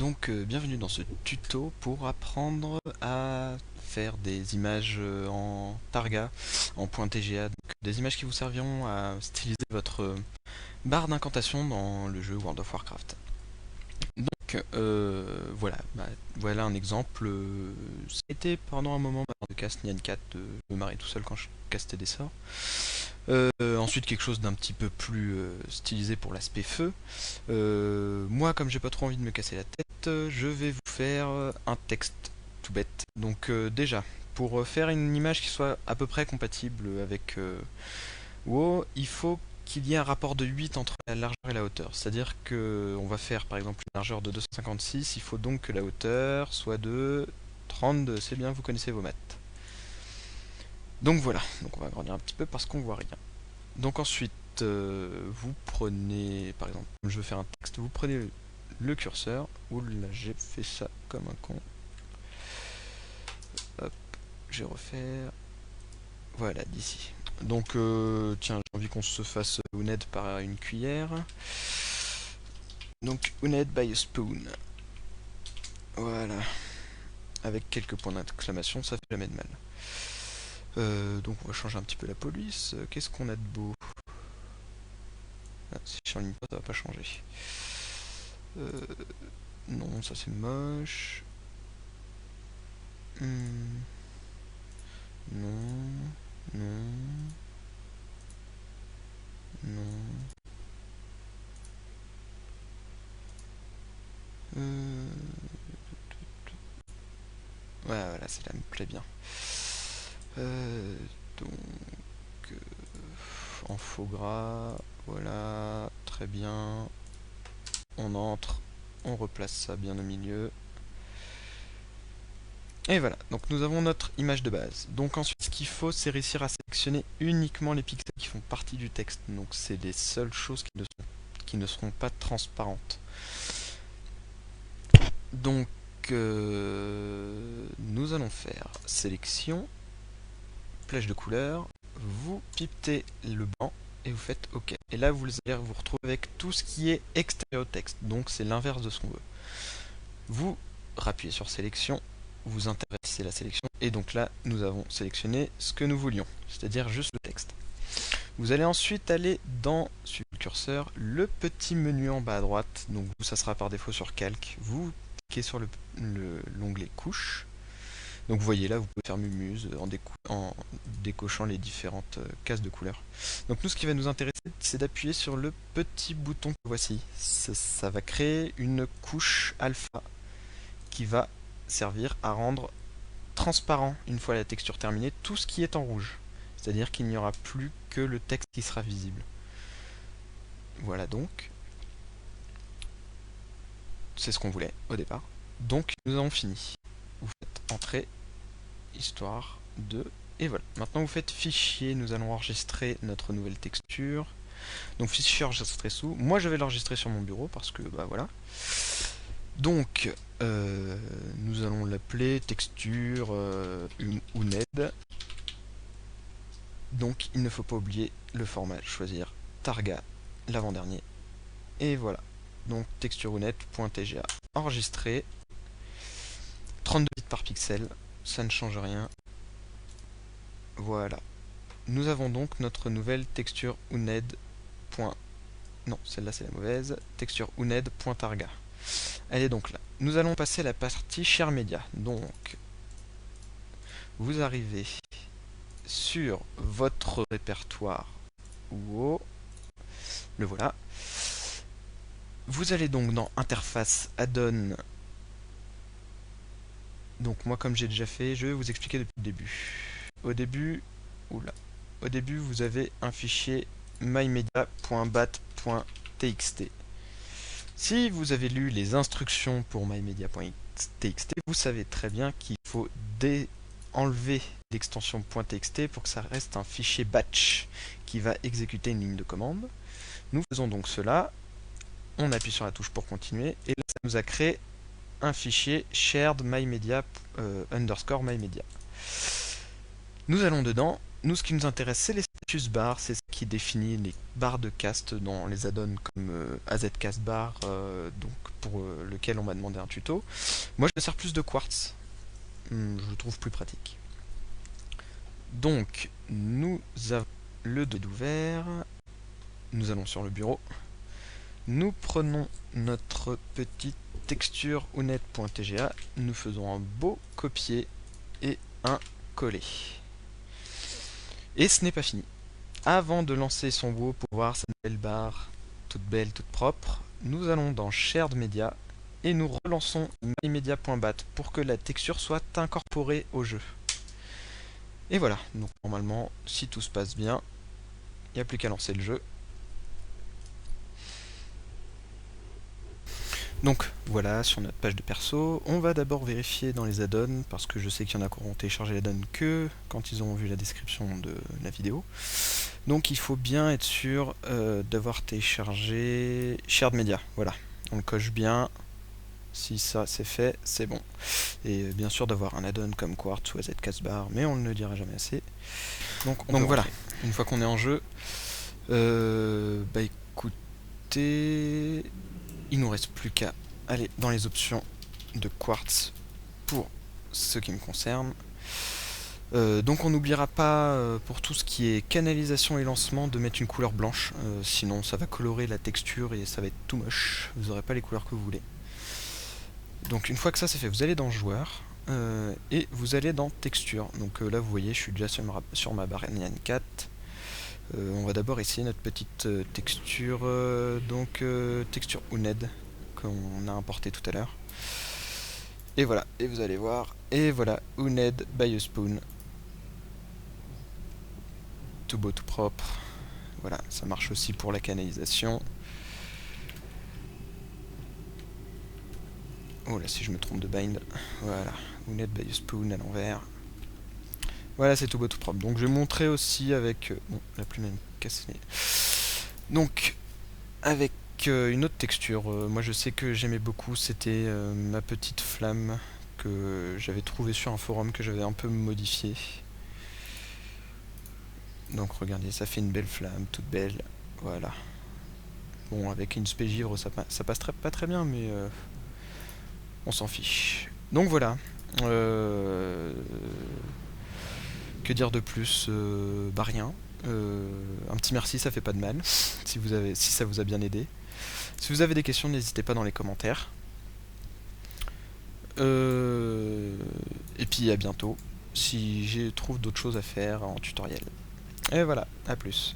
Donc bienvenue dans ce tuto pour apprendre à faire des images en Targa, en .tga, donc des images qui vous serviront à styliser votre barre d'incantation dans le jeu World of Warcraft. Donc voilà un exemple. Ça a été pendant un moment ma barre de cast Nyan 4, je me marrais tout seul quand je castais des sorts. Ensuite quelque chose d'un petit peu plus stylisé pour l'aspect feu. Moi comme j'ai pas trop envie de me casser la tête, je vais vous faire un texte tout bête. Donc déjà, pour faire une image qui soit à peu près compatible avec WoW, il faut qu'il y ait un rapport de 8 entre la largeur et la hauteur. C'est-à-dire que on va faire par exemple une largeur de 256, il faut donc que la hauteur soit de 32, c'est bien, vous connaissez vos maths. Donc voilà, donc on va agrandir un petit peu parce qu'on voit rien. Donc ensuite, vous prenez, par exemple, comme je veux faire un texte, vous prenez le curseur. Oula, j'ai fait ça comme un con. Hop, je vais refaire. Voilà, d'ici. Donc, tiens, j'ai envie qu'on se fasse Uned par une cuillère. Donc, Uned by a spoon. Voilà. Avec quelques points d'exclamation, ça fait jamais de mal. Donc, on va changer un petit peu la police. Qu'est-ce qu'on a de beau? Ah, si je surligne pas, ça va pas changer. Non, ça c'est moche. Non, non, non. Ouais, voilà, celle-là me plaît bien. Donc, en faux gras, voilà, très bien. On entre, on replace ça bien au milieu. Et voilà, donc nous avons notre image de base. Donc ensuite, ce qu'il faut, c'est réussir à sélectionner uniquement les pixels qui font partie du texte. Donc c'est les seules choses qui ne seront pas transparentes. Donc nous allons faire sélection, flèche de couleur, vous pipetez le blanc et vous faites OK. Et là vous allez vous retrouver avec tout ce qui est extérieur au texte, donc c'est l'inverse de ce qu'on veut. Vous rappuyez sur sélection, vous intéressez la sélection, et donc là nous avons sélectionné ce que nous voulions, c'est-à-dire juste le texte. Vous allez ensuite aller dans, sur le curseur, le petit menu en bas à droite, donc ça sera par défaut sur calque, vous cliquez sur l'onglet couche. Donc vous voyez là, vous pouvez faire mumuse en décochant les différentes cases de couleurs. Donc nous, ce qui va nous intéresser, c'est d'appuyer sur le petit bouton que voici. Ça va créer une couche alpha qui va servir à rendre transparent, une fois la texture terminée, tout ce qui est en rouge. C'est-à-dire qu'il n'y aura plus que le texte qui sera visible. Voilà donc. C'est ce qu'on voulait au départ. Donc nous avons fini. Vous faites entrée, histoire de... Et voilà. Maintenant vous faites fichier, nous allons enregistrer notre nouvelle texture. Donc fichier enregistré sous. Moi je vais l'enregistrer sur mon bureau parce que bah voilà. Donc nous allons l'appeler texture Uned. Donc il ne faut pas oublier le format, choisir Targa, l'avant-dernier. Et voilà. Donc texture Uned.tga. Enregistré. 32 bits par pixel, ça ne change rien. Voilà. Nous avons donc notre nouvelle texture Uned. Non, celle-là c'est la mauvaise. Texture Uned.targa. Elle est donc là. Nous allons passer à la partie Share Media. Donc, vous arrivez sur votre répertoire WoW. Le voilà. Vous allez donc dans Interface, Add-on. Donc moi comme j'ai déjà fait, je vais vous expliquer depuis le début. Au début, vous avez un fichier mymedia.bat.txt. Si vous avez lu les instructions pour mymedia.txt, vous savez très bien qu'il faut enlever l'extension .txt pour que ça reste un fichier batch qui va exécuter une ligne de commande. Nous faisons donc cela, on appuie sur la touche pour continuer, et là ça nous a créé un fichier shared mymedia _mymedia. Nous allons dedans. Nous, ce qui nous intéresse, c'est les status bars, c'est ce qui qui définit les barres de cast dans les add-ons comme AZ Cast Bar, donc pour lequel on m'a demandé un tuto. Moi je me sers plus de Quartz, je le trouve plus pratique. Donc nous avons le dossier ouvert, nous allons sur le bureau, nous prenons notre petite texture onet.tga, nous faisons un beau copier et un coller. Et ce n'est pas fini. Avant de lancer son WoW pour voir sa belle barre toute belle, toute propre, nous allons dans Shared Media et nous relançons mymedia.bat pour que la texture soit incorporée au jeu. Et voilà, donc normalement, si tout se passe bien, il n'y a plus qu'à lancer le jeu. Donc voilà, sur notre page de perso, on va d'abord vérifier dans les add-ons, parce que je sais qu'il y en a qui auront téléchargé l'add-on que quand ils ont vu la description de la vidéo. Donc il faut bien être sûr d'avoir téléchargé Shared Media, voilà, on le coche bien, si ça c'est fait, c'est bon. Et bien sûr d'avoir un add-on comme Quartz ou AZ Cast Bar, mais on ne le dira jamais assez. Donc voilà, une fois qu'on est en jeu, bah écoutez, il nous reste plus qu'à aller dans les options de Quartz pour ce qui me concerne. Donc on n'oubliera pas pour tout ce qui est canalisation et lancement de mettre une couleur blanche, sinon ça va colorer la texture et ça va être tout moche, vous n'aurez pas les couleurs que vous voulez. Donc une fois que ça c'est fait, vous allez dans joueur et vous allez dans texture. Donc là vous voyez je suis déjà sur ma barre Nyan 4. On va d'abord essayer notre petite texture, texture Uned qu'on a importé tout à l'heure. Et voilà, et vous allez voir, et voilà, Uned by a Spoon. Tout beau, tout propre. Voilà, ça marche aussi pour la canalisation. Oh là, si je me trompe de bind. Voilà, Uned by a Spoon à l'envers. Voilà, c'est tout beau, tout propre. Donc je vais montrer aussi avec... bon, la plume elle me casse les... Donc, avec une autre texture. Moi je sais que j'aimais beaucoup, c'était ma petite flamme que j'avais trouvée sur un forum que j'avais un peu modifié. Donc regardez, ça fait une belle flamme, toute belle. Voilà. Bon, avec une spé givre, ça passe pas très bien, mais on s'en fiche. Donc voilà. Que dire de plus? Bah rien. Un petit merci, ça fait pas de mal, si ça vous a bien aidé. Si vous avez des questions, n'hésitez pas dans les commentaires. Et puis à bientôt, si je trouve d'autres choses à faire en tutoriel. Et voilà, à plus.